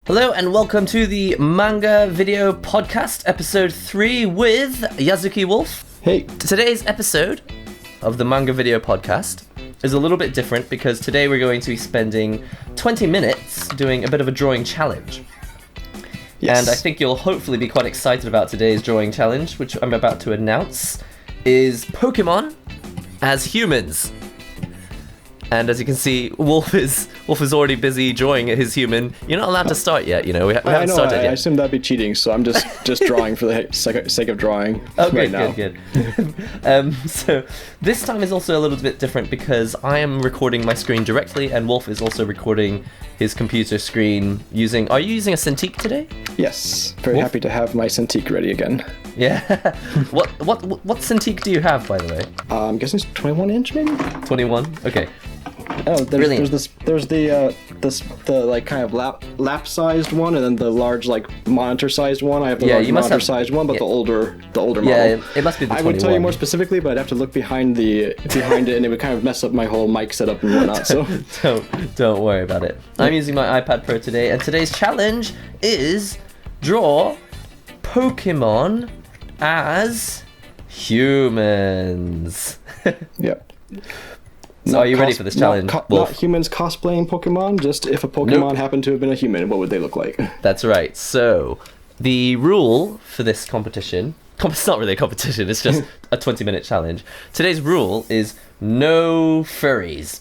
Hello and welcome to the Manga Video Podcast, episode 3 with Yazuki Wolf. Hey. Today's episode of the Manga Video Podcast is a little bit different because today we're going to be spending 20 minutes doing a bit of a drawing challenge. Yes. And I think you'll hopefully be quite excited about today's drawing challenge, which I'm about to announce, is Pokemon as humans. And as you can see, Wolf is already busy drawing his human. You're not allowed to start yet, you know. We haven't started yet. I assume that'd be cheating, so I'm just drawing for the sake of drawing right now. Good. So this time is also a little bit different because I am recording my screen directly, and Wolf is also recording his computer screen using. Are you using a Cintiq today? Yes. Very happy to have my Cintiq ready again. Yeah. What Cintiq do you have, by the way? I'm guessing it's 21-inch, maybe. 21. Okay. Oh, there's the like kind of lap-sized one, and then the large like monitor-sized one. I have the large monitor-sized one, but the older model. Yeah, it must be the 21. I would tell you more specifically, but I'd have to look behind it, and it would kind of mess up my whole mic setup and whatnot. So don't worry about it. I'm using my iPad Pro today, and today's challenge is draw Pokemon as humans. Yep. So are you ready for this challenge? Not humans cosplaying Pokemon, just if a Pokemon happened to have been a human, what would they look like? That's right. So the rule for this competition, it's not really a competition, it's just a 20-minute challenge. Today's rule is no furries.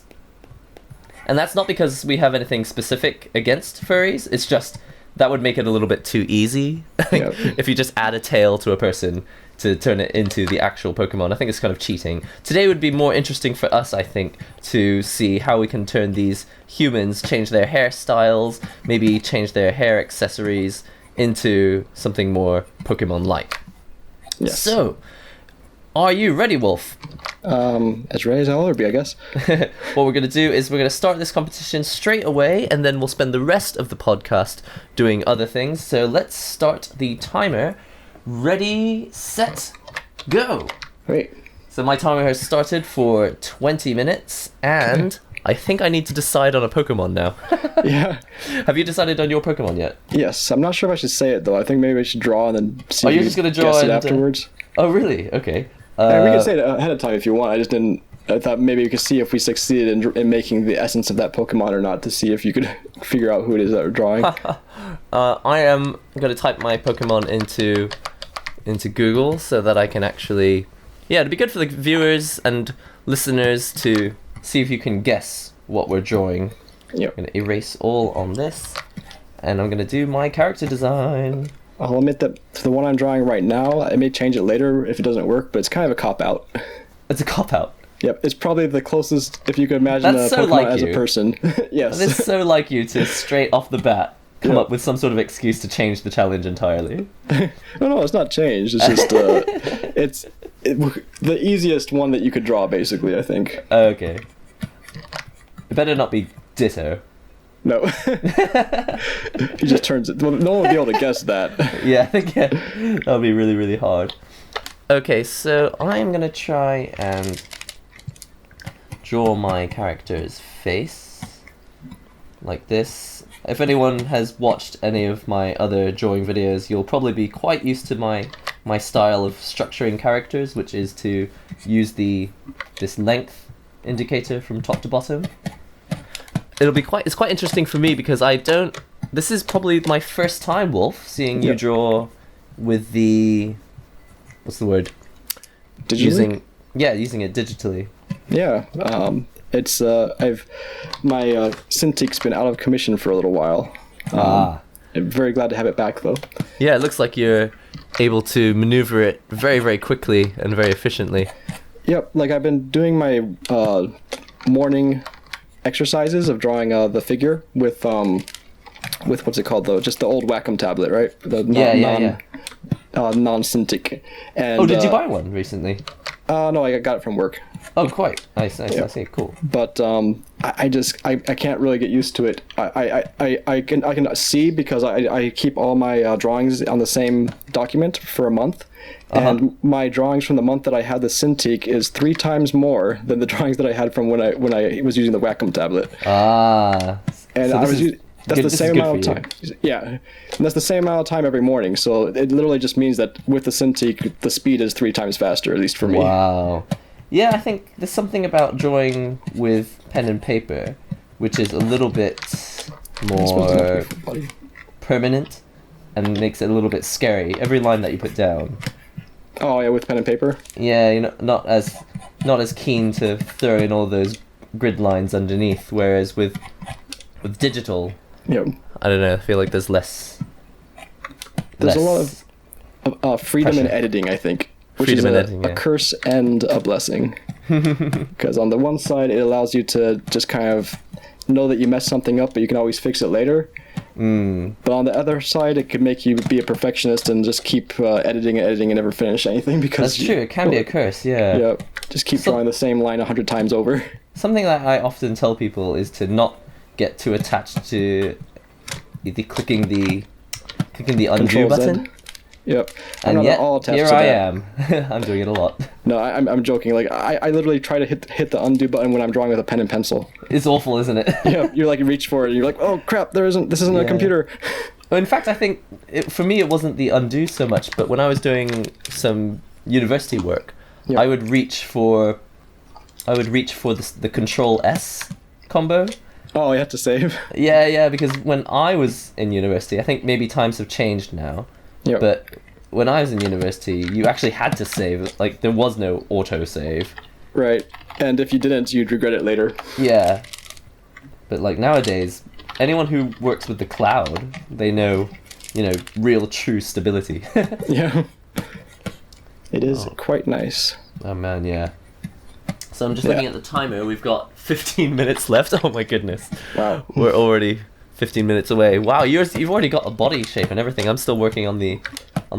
And that's not because we have anything specific against furries, it's just that would make it a little bit too easy. Yep. If you just add a tail to a person to turn it into the actual Pokemon. I think it's kind of cheating. Today would be more interesting for us, I think, to see how we can turn these humans, change their hairstyles, maybe change their hair accessories into something more Pokemon-like. Yes. So, are you ready, Wolf? As ready as I'll ever be, I guess. What we're going to do is we're going to start this competition straight away, and then we'll spend the rest of the podcast doing other things. So let's start the timer. Ready, set, go! Great. So my timer has started for 20 minutes, and I think I need to decide on a Pokemon now. Yeah. Have you decided on your Pokemon yet? Yes. I'm not sure if I should say it, though. I think maybe I should draw and then see if you just gonna draw guess it and, afterwards. Oh, really? Okay. We can say it ahead of time if you want. I just didn't... I thought maybe we could see if we succeeded in making the essence of that Pokemon or not, to see if you could figure out who it is that we're drawing. I am going to type my Pokemon into Google so that I can actually... Yeah, it'd be good for the viewers and listeners to see if you can guess what we're drawing. Yep. I'm going to erase all on this, and I'm going to do my character design. I'll admit that for the one I'm drawing right now, I may change it later if it doesn't work, but it's kind of a cop-out. It's a cop-out? Yep, it's probably the closest, if you could imagine a Pokemon as a person. Yes. That's so like you to straight off the bat come up with some sort of excuse to change the challenge entirely. No, it's not changed. It's just it's the easiest one that you could draw, basically, I think. Okay. It better not be Ditto. No. He just turns it. Well, no one will be able to guess that. Yeah, I think that'll be really, really hard. Okay, so I'm going to try and draw my character's face like this. If anyone has watched any of my other drawing videos, you'll probably be quite used to my style of structuring characters, which is to use this length indicator from top to bottom. It's quite interesting for me because this is probably my first time, Wolf, seeing you draw with the, what's the word? Digitally? Using it digitally. Yeah, it's my Cintiq's been out of commission for a little while. I'm very glad to have it back, though. Yeah, it looks like you're able to maneuver it very, very quickly and very efficiently. Yep, like I've been doing my morning exercises of drawing the figure with what's it called, though? Just the old Wacom tablet, right? The non-Cintiq. And did you buy one recently? No, I got it from work. Oh, quite nice. Yeah. I see, cool. But I can't really get used to it. I can see because I keep all my drawings on the same document for a month, and my drawings from the month that I had the Cintiq is 3 times more than the drawings that I had from when I was using the Wacom tablet. And so that's the This is same good amount of for time. Yeah, and that's the same amount of time every morning. So it literally just means that with the Cintiq, the speed is 3 times faster, at least for me. Wow. Yeah, I think there's something about drawing with pen and paper, which is a little bit more permanent and makes it a little bit scary. Every line that you put down. Oh yeah, with pen and paper. Yeah, you know, not as keen to throw in all those grid lines underneath. Whereas with digital, Yep. I don't know. I feel like there's less. There's a lot of freedom in pressure. editing, I think, which Freedom is in a, editing, yeah. a curse and a blessing. Because on the one side, it allows you to just kind of know that you messed something up, but you can always fix it later. But on the other side, it could make you be a perfectionist and just keep editing and never finish anything. Because That's true. It can be a curse. Yeah. Yeah, just keep drawing the same line 100 times over. Something that I often tell people is to not get too attached to clicking the undo Control Z. button. Yep. I'm And not yet, at all attached here to I that. am. I'm doing it a lot. No, I'm joking. Like I literally try to hit the undo button when I'm drawing with a pen and pencil. It's awful, isn't it? Yeah, you like reach for it, and you're like, oh crap, this isn't a Yeah. computer. Well, in fact, I think for me it wasn't the undo so much, but when I was doing some university work, Yeah. I would reach for the Control S combo. Oh, you have to save. Yeah, because when I was in university, I think maybe times have changed now. Yeah. But when I was in university, you actually had to save. Like, there was no auto save. Right. And if you didn't, you'd regret it later. Yeah. But like nowadays, anyone who works with the cloud, they know, real true stability. Yeah. It is Oh. quite nice. Oh man, yeah. So I'm just Yeah. looking at the timer. We've got 15 minutes left. Oh my goodness. Wow. We're already 15 minutes away. Wow, you've already got a body shape and everything. I'm still working on the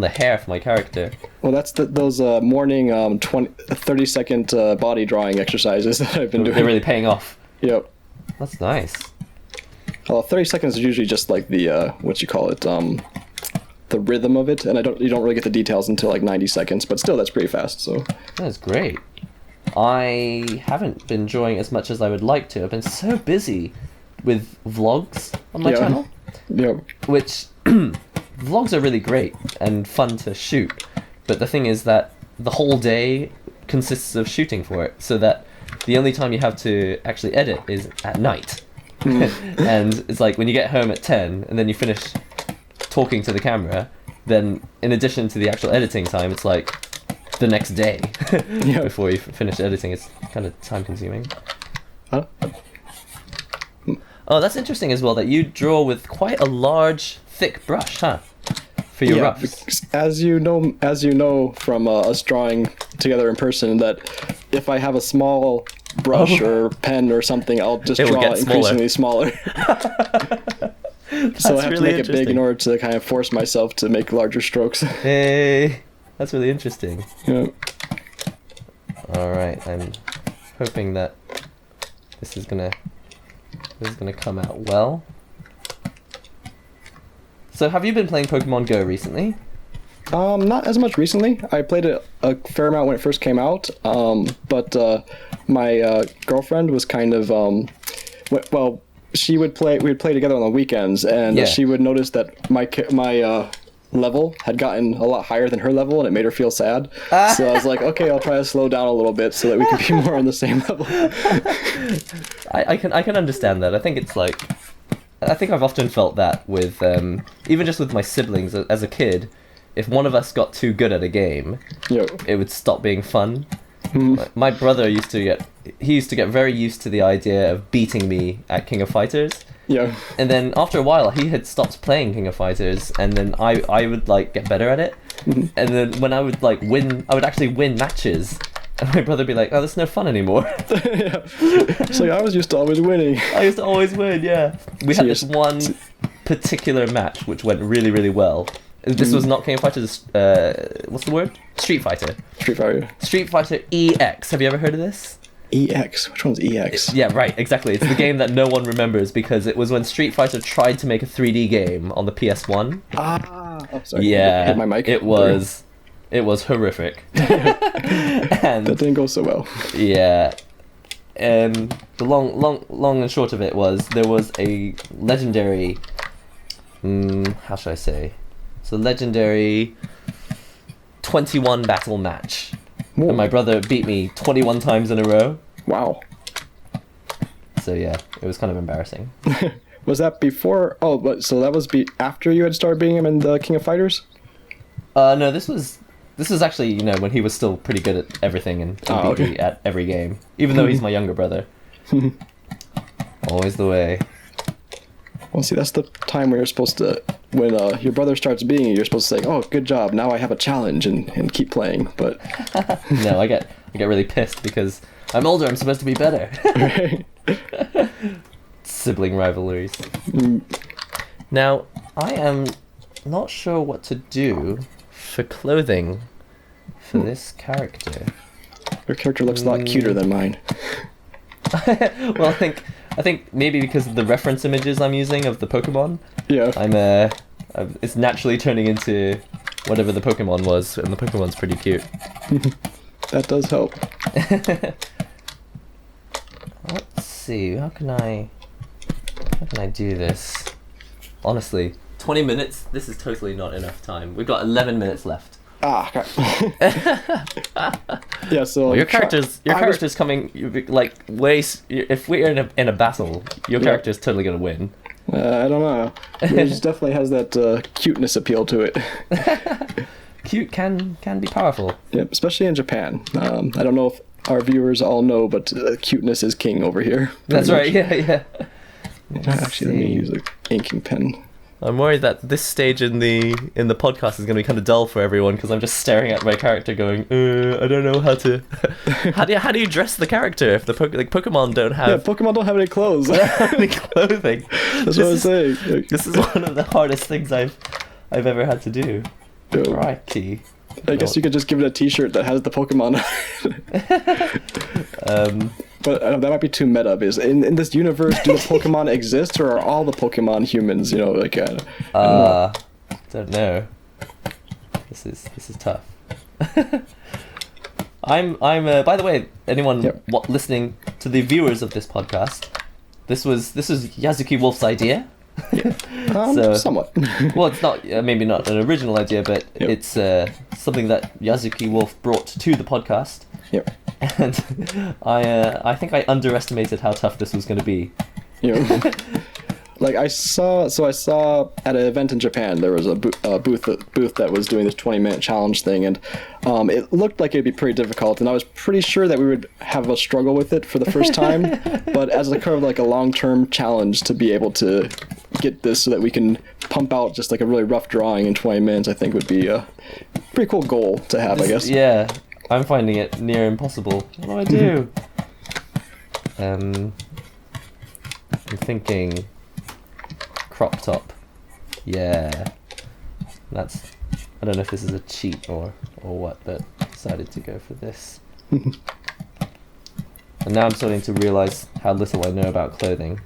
hair for my character. Well, that's those morning 30-second body drawing exercises that I've been doing. They're really paying off. Yep. That's nice. Well, 30 seconds is usually just like the what you call it, the rhythm of it, and you don't really get the details until like 90 seconds, but still that's pretty fast. So That's great. I haven't been drawing as much as I would like to. I've been so busy with vlogs on my Yeah. channel, yeah, which vlogs are really great and fun to shoot. But the thing is that the whole day consists of shooting for it, so that the only time you have to actually edit is at night. And it's like when you get home at 10 and then you finish talking to the camera, then in addition to the actual editing time, it's like the next day Yeah. before you finish editing. It's kind of time consuming. Huh? Oh, that's interesting as well, that you draw with quite a large, thick brush, huh? For your roughs. because as you know from us drawing together in person, that if I have a small brush or pen or something, I'll just It will draw get increasingly smaller. So I have to make it big in interesting. order to kind of force myself to make larger strokes. Hey, that's really interesting. Yeah. Alright, I'm hoping that this is gonna come out well. So have you been playing Pokemon Go recently? Not as much recently. I played it a fair amount when it first came out, but my girlfriend was kind of well, she would play. We would play together on the weekends, and Yeah. she would notice that my level had gotten a lot higher than her level, and it made her feel sad. So I was like, okay, I'll try to slow down a little bit so that we can be more on the same level. I can understand that. I think it's like, I think I've often felt that with even just with my siblings as a kid. If one of us got too good at a game, Yeah. it would stop being fun. My brother used to get very used to the idea of beating me at King of Fighters. Yeah. And then after a while, he had stopped playing King of Fighters, and then I would like get better at it. And then when I would like win, I would actually win matches, and my brother would be like, "Oh, that's no fun anymore." Yeah. So I was used to always winning. I used to always win. Yeah, we had this Cheers. one particular match which went really, really well. This was not King of Fighters. What's the word? Street Fighter. Street Fighter. Street Fighter EX. Have you ever heard of this? EX. Which one's EX? Yeah, right, exactly. It's the game that no one remembers because it was when Street Fighter tried to make a 3D game on the PS1. Ah. Oh, sorry. Yeah, Hit my mic. it was horrific. And That didn't go so well. yeah, the long and short of it was there was a legendary. How should I say? It's a legendary 21 battle match, Whoa. and my brother beat me 21 times in a row. Wow. So yeah, it was kind of embarrassing. Was that before? Oh, but so that was after you had started beating him in the King of Fighters? No, this was actually, you know, when he was still pretty good at everything and beat me at every game, even though he's my younger brother. Always the way. Well, see, that's the time where you're supposed to, when your brother starts beating you, you're supposed to say, "Oh, good job! Now I have a challenge," and keep playing. But no, I get really pissed because I'm older. I'm supposed to be better. Sibling rivalries. Now, I am not sure what to do for clothing for this character. Your character looks a lot cuter than mine. Well, I think maybe because of the reference images I'm using of the Pokemon. Yeah. It's naturally turning into whatever the Pokemon was, and the Pokemon's pretty cute. That does help. Let's see, how can I do this? Honestly, 20 minutes? This is totally not enough time. We've got 11 minutes left. Ah. Yeah. So Well, your character's coming like if we're in a battle, your character's totally gonna win. I don't know. It definitely has that cuteness appeal to it. Cute can be powerful. Yeah, especially in Japan. I don't know if our viewers all know, but cuteness is king over here. That's right. Yeah. Actually, let me use an inking pen. I'm worried that this stage in the podcast is going to be kind of dull for everyone because I'm just staring at my character, going, I don't know how to. how do you dress the character if the Pokemon don't have? Yeah, Pokemon don't have any clothes. any clothing. That's what I'm saying. This is one of the hardest things I've ever had to do. Crikey. I guess you could just give it a T-shirt that has the Pokemon. But that might be too meta, because in this universe, do the Pokemon exist, or are all the Pokemon humans? You know, like don't know. This is tough. I'm. By the way, anyone listening to the viewers of this podcast, this was Yazuki Wolf's idea. Somewhat. Well, it's not maybe not an original idea, but it's something that Yazuki Wolf brought to the podcast. Yep. And I think I underestimated how tough this was going to be. Yeah. Like I saw at an event in Japan, there was a booth that was doing this 20-minute challenge thing, and it looked like it'd be pretty difficult, and I was pretty sure that we would have a struggle with it for the first time, but as a kind of like a long-term challenge to be able to get this so that we can pump out just like a really rough drawing in 20 minutes, I think would be a pretty cool goal to have, I guess. Yeah, I'm finding it near impossible. What do I do? I'm thinking crop top. Yeah. I don't know if this is a cheat or what, but decided to go for this. And now I'm starting to realize how little I know about clothing.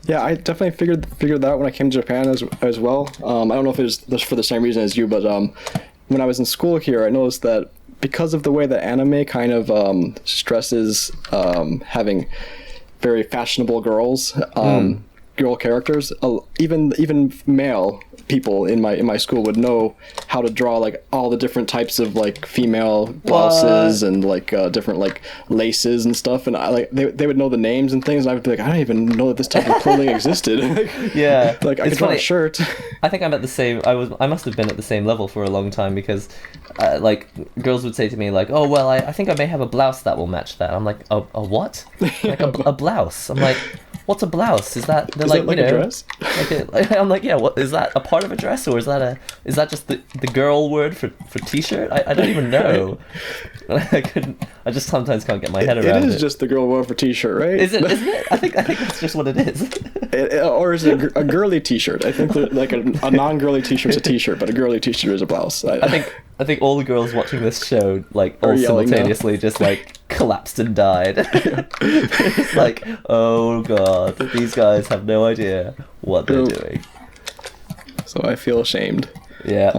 Yeah, I definitely figured that out when I came to Japan as well. I don't know if it was for the same reason as you, but when I was in school here, I noticed that because of the way that anime kind of stresses having very fashionable girls, girl characters, even male people in my school would know how to draw like all the different types of like female blouses and like different like laces and stuff, and they would know the names and things, and I would be like, I don't even know that this type of clothing existed. Yeah, like I could draw a shirt. I think I'm at the same. I must have been at the same level for a long time, because like girls would say to me like, oh well, I think I may have a blouse that will match that. I'm like, a what? Like a blouse? I'm like, what's a blouse? Is that they're like, a dress? I'm like, yeah. What is that? A part of a dress, or is that just the girl word for t-shirt? I don't even know. I just sometimes can't get my head around it. It is just the girl word for t-shirt, right? Isn't it? I think that's just what it is. Or is it a girly t-shirt? I think that like a non-girly t-shirt's a t-shirt, but a girly t-shirt is a blouse. I think all the girls watching this show like all simultaneously just like collapsed and died. It's like, oh god, these guys have no idea what they're doing. So I feel ashamed. Yeah.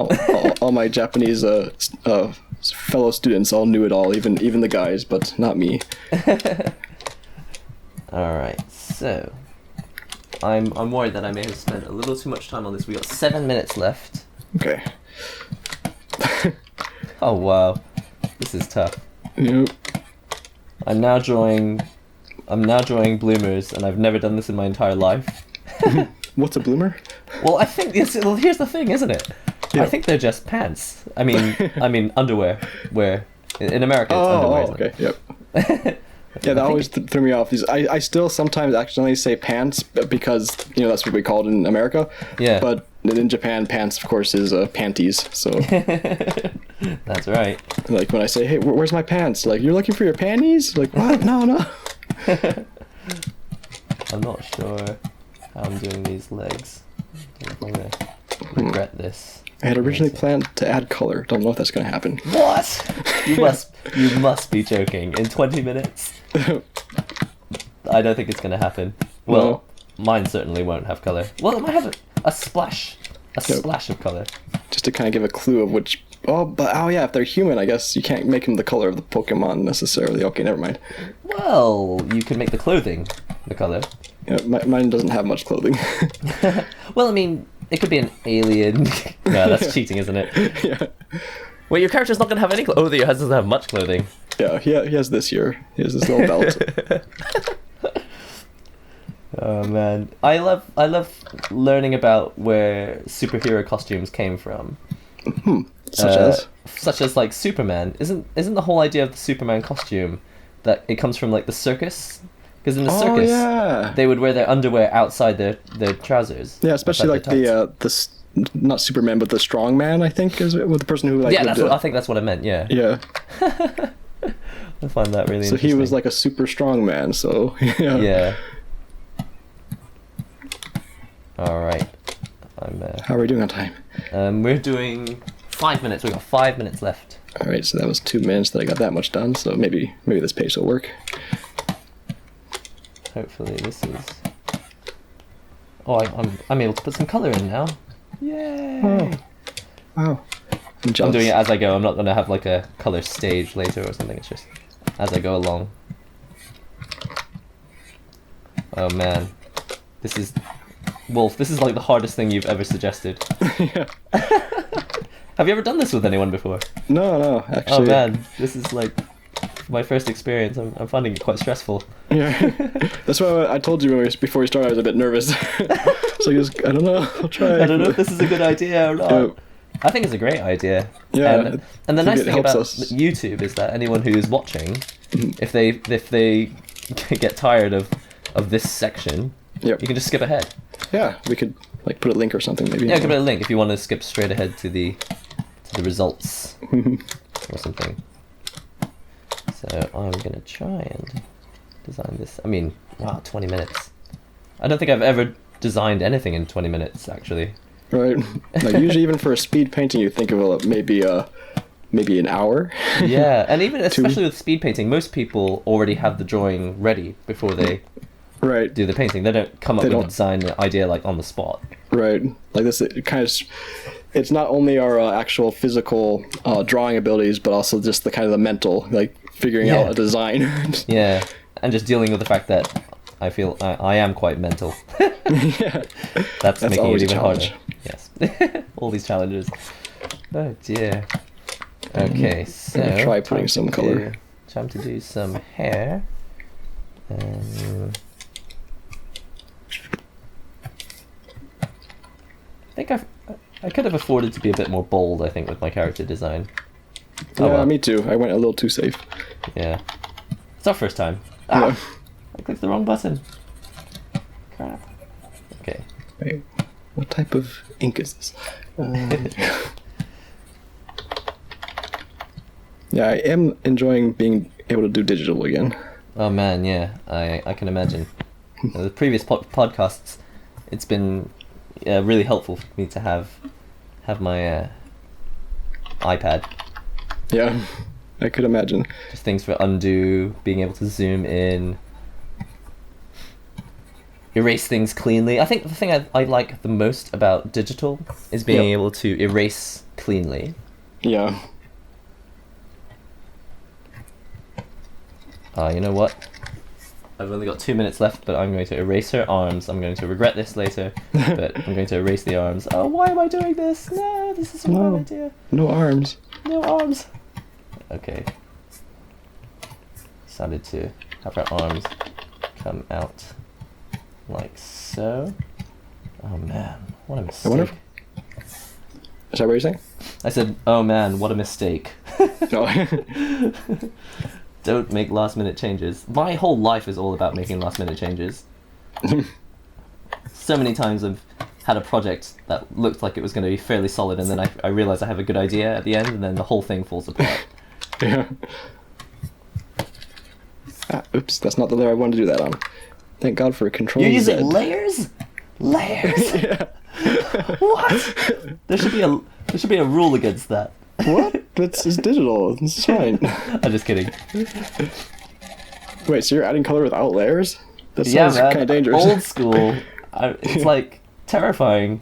all my Japanese fellow students all knew it all, even the guys, but not me. Alright, so I'm worried that I may have spent a little too much time on this. We got 7 minutes left. Okay. Oh wow. This is tough. Yep. I'm now drawing bloomers, and I've never done this in my entire life. What's a bloomer? Well, I think well, here's the thing, isn't it? Yeah. I think they're just pants. I mean underwear. Where in America it's underwear. Oh, okay. Yep. Yeah, that always threw me off. I still sometimes accidentally say pants because that's what we call it in America. Yeah. But in Japan, pants of course is panties. So. That's right. Like when I say, "Hey, where's my pants?" Like, "You're looking for your panties?" Like, what? No. I'm not sure how I'm doing these legs. I'm gonna regret this. I had originally planned to add color. Don't know if that's gonna happen. What? You must be joking. In 20 minutes? I don't think it's gonna happen. Well, mine certainly won't have color. Well, it might have a splash. Splash of color. Just to kind of give a clue of which. Oh yeah, if they're human, I guess you can't make them the color of the Pokemon necessarily. Okay, never mind. Well, you can make the clothing the color. Yeah, mine doesn't have much clothing. Well, I mean, it could be an alien. No, that's cheating, isn't it? Yeah. Wait, your character's not gonna have any clothing. Oh, he doesn't have much clothing. Yeah, he has this here. He has this little belt. Oh man, I love learning about where superhero costumes came from. Such as like Superman. Isn't the whole idea of the Superman costume that it comes from like the circus? Because in the circus, they would wear their underwear outside their trousers. Yeah, especially like the not Superman, but the strong man. I think is with the person who like. Yeah, I think that's what I meant. Yeah. Yeah. I find that really interesting. So he was like a super strong man. So yeah. Yeah. All right. How are we doing on time? We're doing 5 minutes. We got 5 minutes left. All right, so that was 2 minutes that I got that much done. So maybe this pace will work. Hopefully this is. Oh, I'm able to put some color in now. Yay! Oh. Wow. I'm doing it as I go. I'm not gonna have like a color stage later or something. It's just as I go along. Oh man, this is Wolf. This is like the hardest thing you've ever suggested. Yeah. Have you ever done this with anyone before? No, actually. Oh man, this is like my first experience. I'm finding it quite stressful. Yeah, that's why I told you before we started I was a bit nervous. So I don't know. I'll try. I don't know if this is a good idea or not. Yeah. I think it's a great idea. Yeah, and the nice thing about us. YouTube is that anyone who's watching, if they get tired of this section, yep. you can just skip ahead. Yeah, we could like put a link or something maybe. Yeah, I could put a link if you want to skip straight ahead to the results or something. So I'm gonna try and design this. I mean, wow, 20 minutes. I don't think I've ever designed anything in 20 minutes actually. Right. Like usually, even for a speed painting, you think of maybe an hour. Yeah, and even especially with speed painting, most people already have the drawing ready before they do the painting. They don't come up with a design idea like on the spot. Right. Like this, it's not only our actual physical drawing abilities, but also just the kind of the mental, like figuring out a design. Yeah, and just dealing with the fact that I feel I am quite mental. Yeah. That's making it even challenge. harder. Yes. All these challenges. Oh dear. Okay, so try putting some color. Time to do some hair. I think I could have afforded to be a bit more bold, I think, with my character design. Yeah, well. Me too. I went a little too safe. Yeah. It's our first time. Yeah. I clicked the wrong button. Crap. Okay. Wait, what type of ink is this? Yeah, I am enjoying being able to do digital again. Oh man, yeah, I can imagine. The previous podcasts, it's been really helpful for me to have my iPad. Yeah, I could imagine. Just things for undo, being able to zoom in, erase things cleanly. I think the thing I like the most about digital is being able to erase cleanly. Yeah. You know what? I've only got 2 minutes left, but I'm going to erase her arms. I'm going to regret this later, but I'm going to erase the arms. Oh, why am I doing this? No, this is a bad idea. No arms. No arms. Okay. Decided to have her arms come out like so. Oh man, what a mistake. Is that what you're saying? I said, oh man, what a mistake. No. Don't make last minute changes. My whole life is all about making last minute changes. So many times I've had a project that looked like it was going to be fairly solid, and then I realize I have a good idea at the end, and then the whole thing falls apart. Yeah. Oops, that's not the layer I wanted to do that on. Thank God for Control You're Z. using layers? Layers? Yeah. What? There should be a rule against that. What? It's digital. It's fine. I'm just kidding. Wait, so you're adding color without layers? That Yeah, sounds man. kind of dangerous. Old school. It's like terrifying.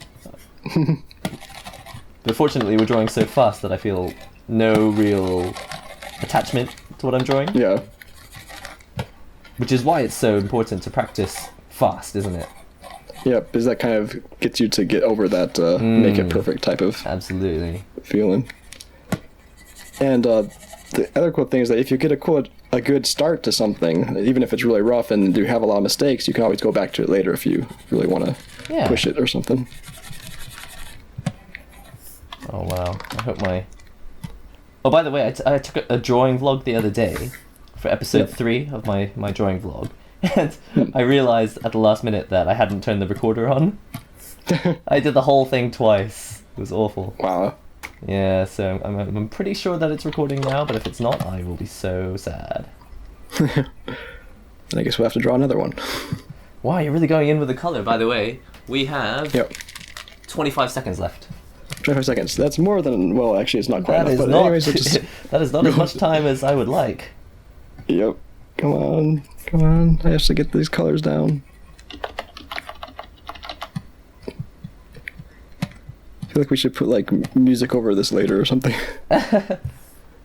But fortunately, we're drawing so fast that I feel no real attachment to what I'm drawing. Yeah. Which is why it's so important to practice fast, isn't it? Yeah, because that kind of gets you to get over that make it perfect type of Absolutely. feeling. And the other cool thing is that if you get a good start to something, even if it's really rough and you have a lot of mistakes, you can always go back to it later if you really want to push it or something. Oh wow, I hope my... Oh, by the way, I took a drawing vlog the other day for episode 3 of my drawing vlog, and I realized at the last minute that I hadn't turned the recorder on. I did the whole thing twice. It was awful. Wow. Yeah, so I'm pretty sure that it's recording now, but if it's not, I will be so sad. Then I guess we'll have to draw another one. Wow, you're really going in with the color. By the way, we have 25 seconds left. 25 seconds. That's more than... Well, actually, it's not quite That enough. is But not. anyways, it's just... That is not as much time as I would like. Yep. Come on. Come on. I have to get these colors down. I feel like we should put like music over this later or something.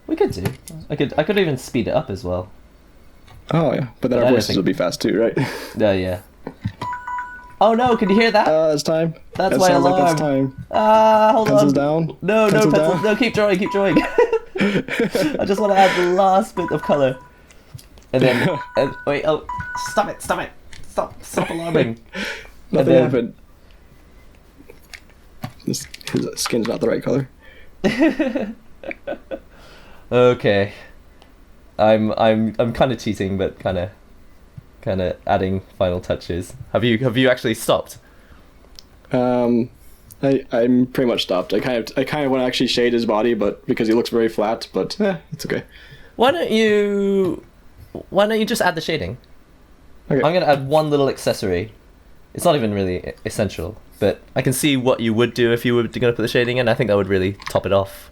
We could do. I could even speed it up as well. Oh yeah, but then our voices will be fast too, right? Yeah. Oh no! Can you hear that? It's time. That's that my sounds alarm. Like that's time. Hold Pencils on. down. No, Pencils pencils. down. No, keep drawing. I just want to add the last bit of color. And then, wait. Oh, stop it! Stop alarming. Nothing happened. His skin's not the right color. Okay. I'm kind of cheating, but kind of adding final touches. Have you actually stopped? I'm pretty much stopped. I kind of want to actually shade his body, but because he looks very flat. But it's okay. Why don't you just add the shading? Okay. I'm gonna add one little accessory. It's not even really essential, but I can see what you would do if you were gonna put the shading in. I think that would really top it off.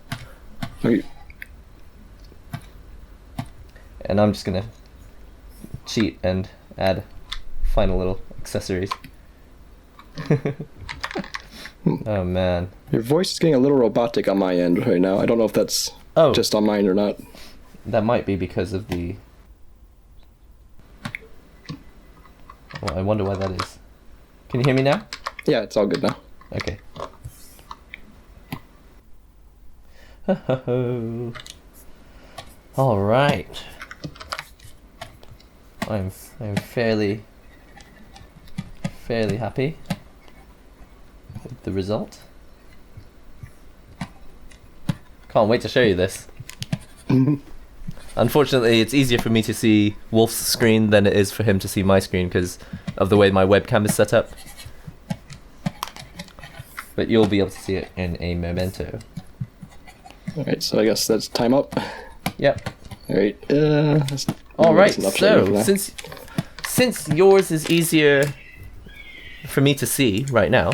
Okay. And I'm just gonna cheat and add final little accessories. Oh man. Your voice is getting a little robotic on my end right now. I don't know if that's just on mine or not. That might be because of the... Well, I wonder why that is. Can you hear me now? Yeah, it's all good now. Okay. All right. I'm fairly happy with the result. Can't wait to show you this. Unfortunately, it's easier for me to see Wolf's screen than it is for him to see my screen because of the way my webcam is set up. But you'll be able to see it in a memento. Alright, so I guess that's time up. Yep. Alright, Alright, so since yours is easier for me to see right now,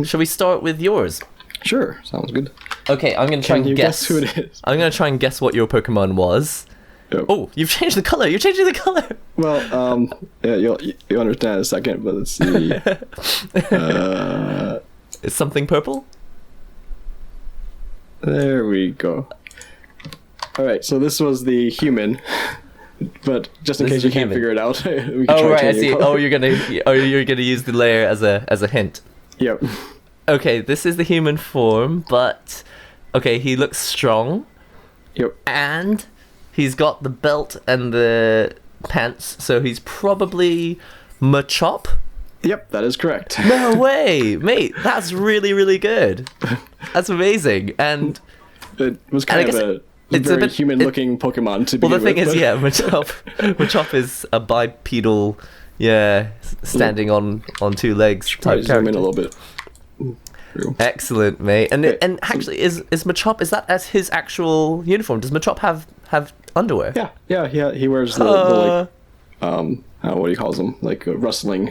shall we start with yours? Sure, sounds good. Okay, I'm gonna try and guess who it is. I'm gonna try and guess what your Pokemon was. Yep. Oh, you've changed the color. You're changing the color. Well, yeah, you'll understand in a second, but let's see. Is something purple? There we go. Alright, so this was the human. But just in This case is you the can't human. figure it out, we can Oh try right, I changing see. color. Oh, you're gonna use the layer as a hint. Yep. Okay, this is the human form, but okay, he looks strong, Yep. and he's got the belt and the pants, so he's probably Machop. Yep, that is correct. No way, mate! That's really, really good. That's amazing. And It was And I kind of guess a it's a very bit- human-looking Pokemon to well, the begin thing with. is, but- yeah, Machop is a bipedal, standing on two legs Probably type zoom in character. a little bit. True. Excellent, mate. And Okay. and actually, is Machop, is that as his actual uniform? Does Machop have underwear? Yeah. He wears the like what do you call them? Like wrestling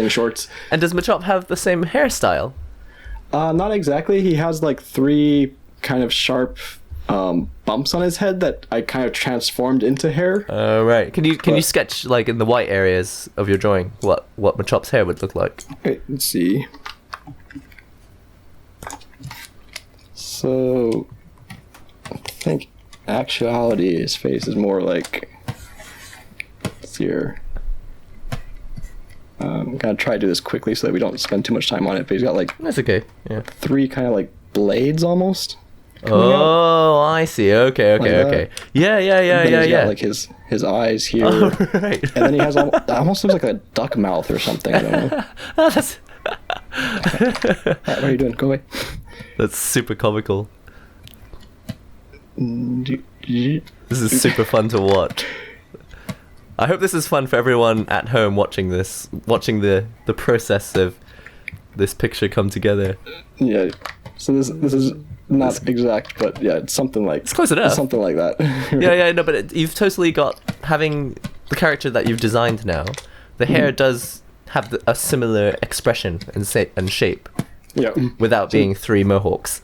shorts. And does Machop have the same hairstyle? Not exactly. He has like 3 kind of sharp bumps on his head that I kind of transformed into hair. Right. Can you sketch, like, in the white areas of your drawing what Machop's hair would look like? Wait, let's see. So, I think actuality, his face is more like. Let's see here. I'm gonna try to do this quickly so that we don't spend too much time on it. But he's got like That's okay. Yeah. 3 kind of like blades almost. coming out. Oh, I see. Okay. Like that. Okay. Yeah. Then he's got, like his eyes here, Oh, right. and then he has almost looks like a duck mouth or something. I don't know. Oh, that's What are you doing? Go away. that's super comical. Yep. This is super fun to watch. I hope this is fun for everyone at home watching this, watching the process of this picture come together. Yeah. So this is not exact, but yeah, it's something like It's close enough. something like that. Yeah, no, but you've totally got, having the character that you've designed now, the hair does have a similar expression and shape Yeah. without being 3 mohawks.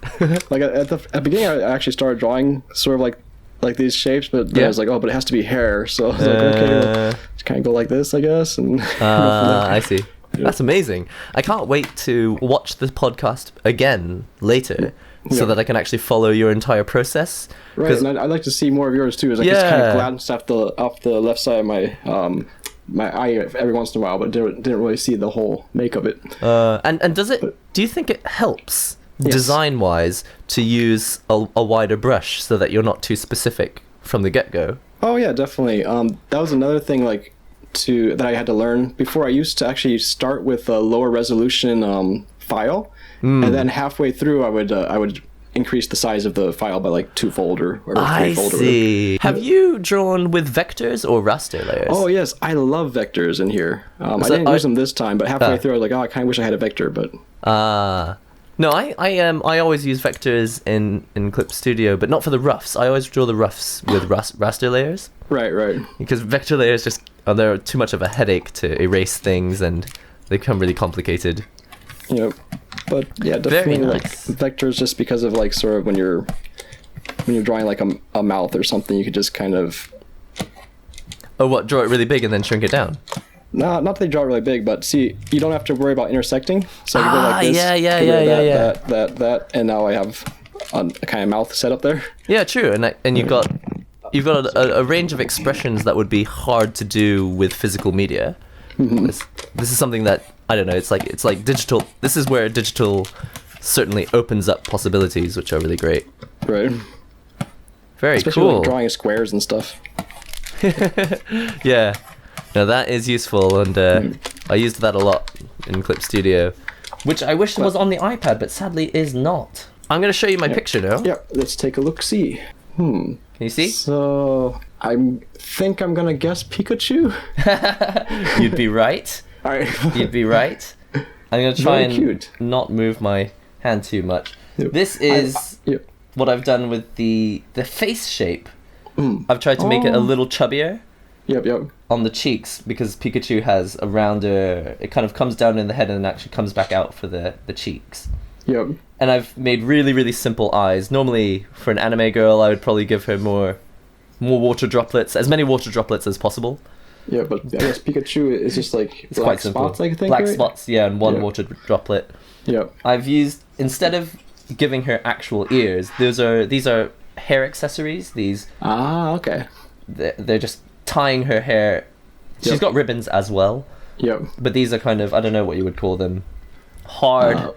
Like at the beginning, I actually started drawing sort of like these shapes, but then I was like, oh, but it has to be hair, so I was like, okay, well, just kind of go like this, I guess, and go from there. I see. That's amazing. I can't wait to watch the podcast again later so Yeah. that I can actually follow your entire process. Right, 'Cause- and I'd like to see more of yours too. Is I just kind Yeah. of glanced off the left side of my eye every once in a while, but didn't really see the whole make of it. and do you think it helps Yes. design wise to use a wider brush so that you're not too specific from the get-go? Oh yeah, definitely. That was another thing that I had to learn before. I used to actually start with a lower resolution file, and then halfway through I would increase the size of the file by like 2-fold or I 3-fold. Or see. Have you drawn with vectors or raster layers? oh yes, I love vectors in here. I So didn't use them this time, but halfway Ah. through I was like, oh, I kind of wish I had a vector, but No, I always use vectors in Clip Studio, but not for the roughs. I always draw the roughs with raster layers right. because vector layers they're too much of a headache to erase things and they become really complicated. You know, but yeah, definitely nice. like vectors, just because of like sort of when you're drawing like a mouth or something, you could just kind of Oh, what? Draw it really big and then shrink it down? not that they draw it really big, but see, you don't have to worry about intersecting. So I can go like this, yeah, get rid of yeah. that, and now I have a kind of mouth set up there. Yeah, true. And you've got a range of expressions that would be hard to do with physical media. This is something that I don't know. It's like digital. This is where digital certainly opens up possibilities, which are really great. Right. Very Especially cool. like drawing squares and stuff. Yeah. No, that is useful, and I used that a lot in Clip Studio, which I wish was on the iPad, but sadly is not. I'm going to show you my picture now. Yeah, let's take a look. See. Can you see? So I think I'm gonna guess Pikachu. You'd be right. All right. You'd be right. I'm going to try Very and cute. not move my hand too much. Yep. This is Yep. what I've done with the face shape. I've tried to make it a little chubbier Yep. on the cheeks because Pikachu has a rounder, it kind of comes down in the head and then actually comes back out for the cheeks. Yep. And I've made really, really simple eyes. Normally, for an anime girl, I would probably give her more water droplets, as many water droplets as possible. Yeah, but I guess Pikachu is just like It's black quite simple. spots, I think. Black right? spots, yeah, and one Yeah. water droplet. Yep. I've used, instead of giving her actual ears, these are hair accessories. These Ah, okay. they're just tying her hair. She's got ribbons as well. Yep. But these are kind of, I don't know what you would call them, hard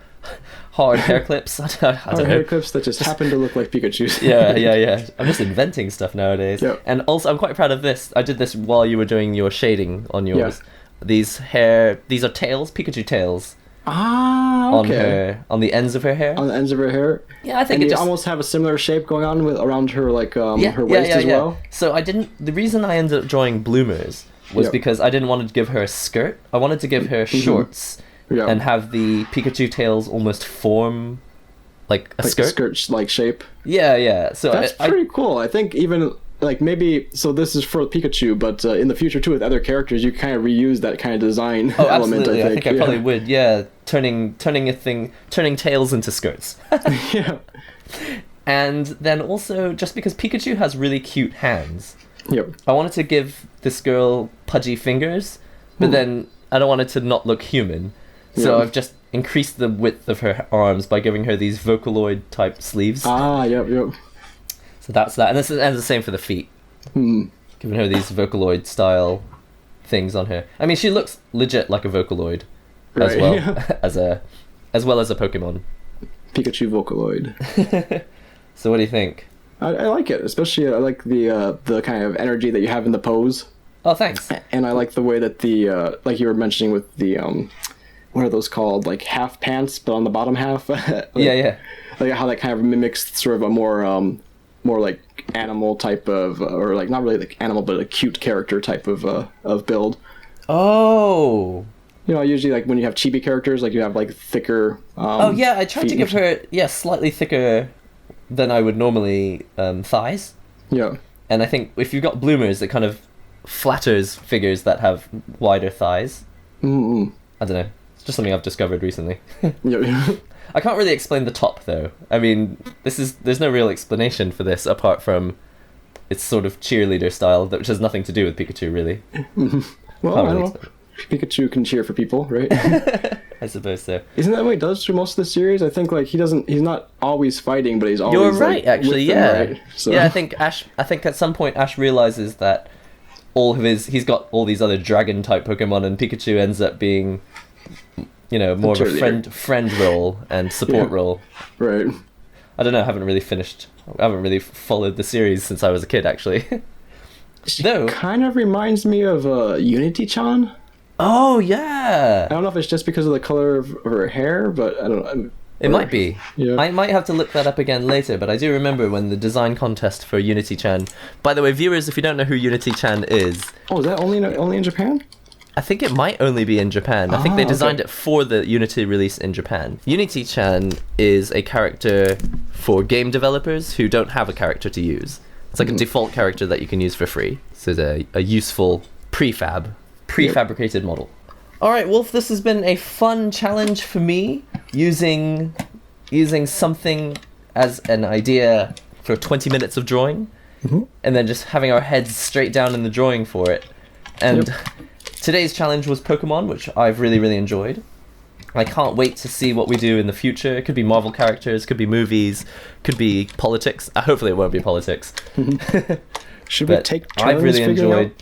hair clips. I don't know. Hair clips that just happen to look like Pikachu's. Yeah. I'm just inventing stuff nowadays. Yep. And also, I'm quite proud of this. I did this while you were doing your shading on yours. These are tails, Pikachu tails. Ah, okay. On the ends of her hair. On the ends of her hair. Yeah, I think and almost have a similar shape going on around her her waist as well. So the reason I ended up drawing bloomers was because I didn't want to give her a skirt. I wanted to give her shorts and have the Pikachu tails almost form like a skirt. A skirt-like shape. Yeah. So that's pretty cool. I think even maybe this is for Pikachu, but in the future too with other characters, you kind of reuse that kind of design element. Absolutely. I think I probably would. Yeah, turning tails into skirts. Yeah. And then also, just because Pikachu has really cute hands, I wanted to give this girl pudgy fingers, but then I don't want it to not look human. So I've just increased the width of her arms by giving her these Vocaloid type sleeves. Yep. So that's that, and the same for the feet. Giving her these Vocaloid style things on her. I mean, she looks legit like a Vocaloid as well as well as a Pokemon. Pikachu Vocaloid. So what do you think? I like it, especially I like the kind of energy that you have in the pose. Oh, thanks. And I like the way that the like you were mentioning with the what are those called? Like half pants, but on the bottom half. Yeah. Like how that kind of mimics sort of a more like animal type of, or like not really like animal, but a cute character type of build. Oh. Usually like when you have chibi characters, like you have like thicker. I tried to give her slightly thicker than I would normally thighs. Yeah. And I think if you've got bloomers, it kind of flatters figures that have wider thighs. Mm-mm. I don't know. It's just something I've discovered recently. Yeah. I can't really explain the top though. I mean, there's no real explanation for this apart from it's sort of cheerleader style, which has nothing to do with Pikachu really. Well, I don't know. Pikachu can cheer for people, right? I suppose so. Isn't that what he does through most of the series? I think like he's not always fighting, but he's always. You're right, actually. Yeah. Them, right? So. Yeah, I think at some point Ash realizes that he's got all these other dragon type Pokemon, and Pikachu ends up being, more of a friend role and support role. Right. I don't know. I haven't really followed the series since I was a kid, actually. She kind of reminds me of Unity-chan. Oh yeah. I don't know if it's just because of the color of her hair, but I don't know. It might be. Yeah. I might have to look that up again later, but I do remember when the design contest for Unity-chan. By the way, viewers, if you don't know who Unity-chan is... Oh, is that only in Japan? I think it might only be in Japan. I think they designed it for the Unity release in Japan. Unity-chan is a character for game developers who don't have a character to use. It's like a default character that you can use for free. So it's a useful prefabricated model. All right, Wolf, this has been a fun challenge for me, using something as an idea for 20 minutes of drawing, and then just having our heads straight down in the drawing for it. And today's challenge was Pokemon, which I've really, really enjoyed. I can't wait to see what we do in the future. It could be Marvel characters, could be movies, could be politics. Hopefully it won't be politics. Should we take turns I've really enjoyed...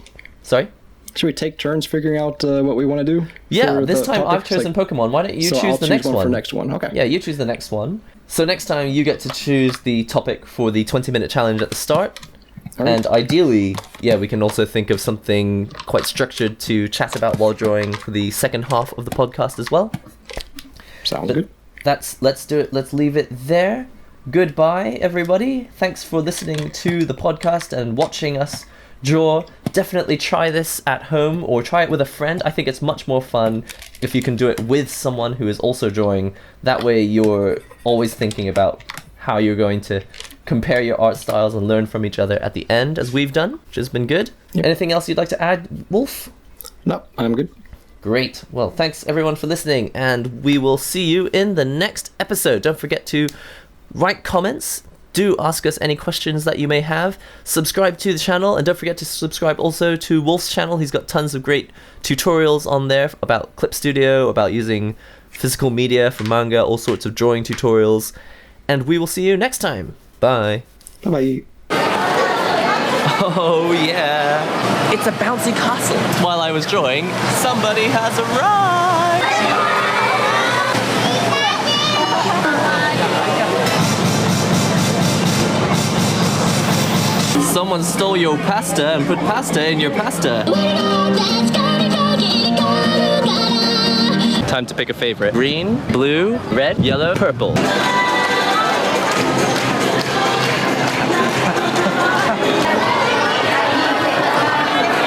Sorry? Should we take turns figuring out what we want to do? Yeah, this time I've chosen Pokemon. Why don't you choose the next one? For next one, okay. Yeah, you choose the next one. So next time you get to choose the topic for the 20-minute challenge at the start. Right. And ideally, we can also think of something quite structured to chat about while drawing for the second half of the podcast as well. Sounds good. Let's do it. Let's leave it there. Goodbye, everybody. Thanks for listening to the podcast and watching us draw. Definitely try this at home or try it with a friend. I think it's much more fun if you can do it with someone who is also drawing. That way you're always thinking about how you're going to compare your art styles and learn from each other at the end, as we've done, which has been good. Yep. Anything else you'd like to add, Wolf? No, I'm good. Great. Well, thanks everyone for listening, and we will see you in the next episode. Don't forget to write comments. Do ask us any questions that you may have. Subscribe to the channel, and don't forget to subscribe also to Wolf's channel. He's got tons of great tutorials on there about Clip Studio, about using physical media for manga, all sorts of drawing tutorials. And we will see you next time. Bye. Bye-bye. Oh, yeah. It's a bouncy castle. While I was drawing, somebody has arrived. Someone stole your pasta and put pasta in your pasta. Time to pick a favorite. Green, blue, red, yellow, purple.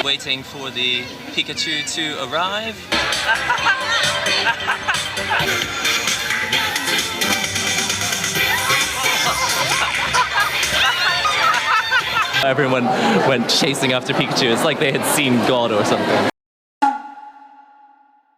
Waiting for the Pikachu to arrive. Everyone went chasing after Pikachu. It's like they had seen God or something.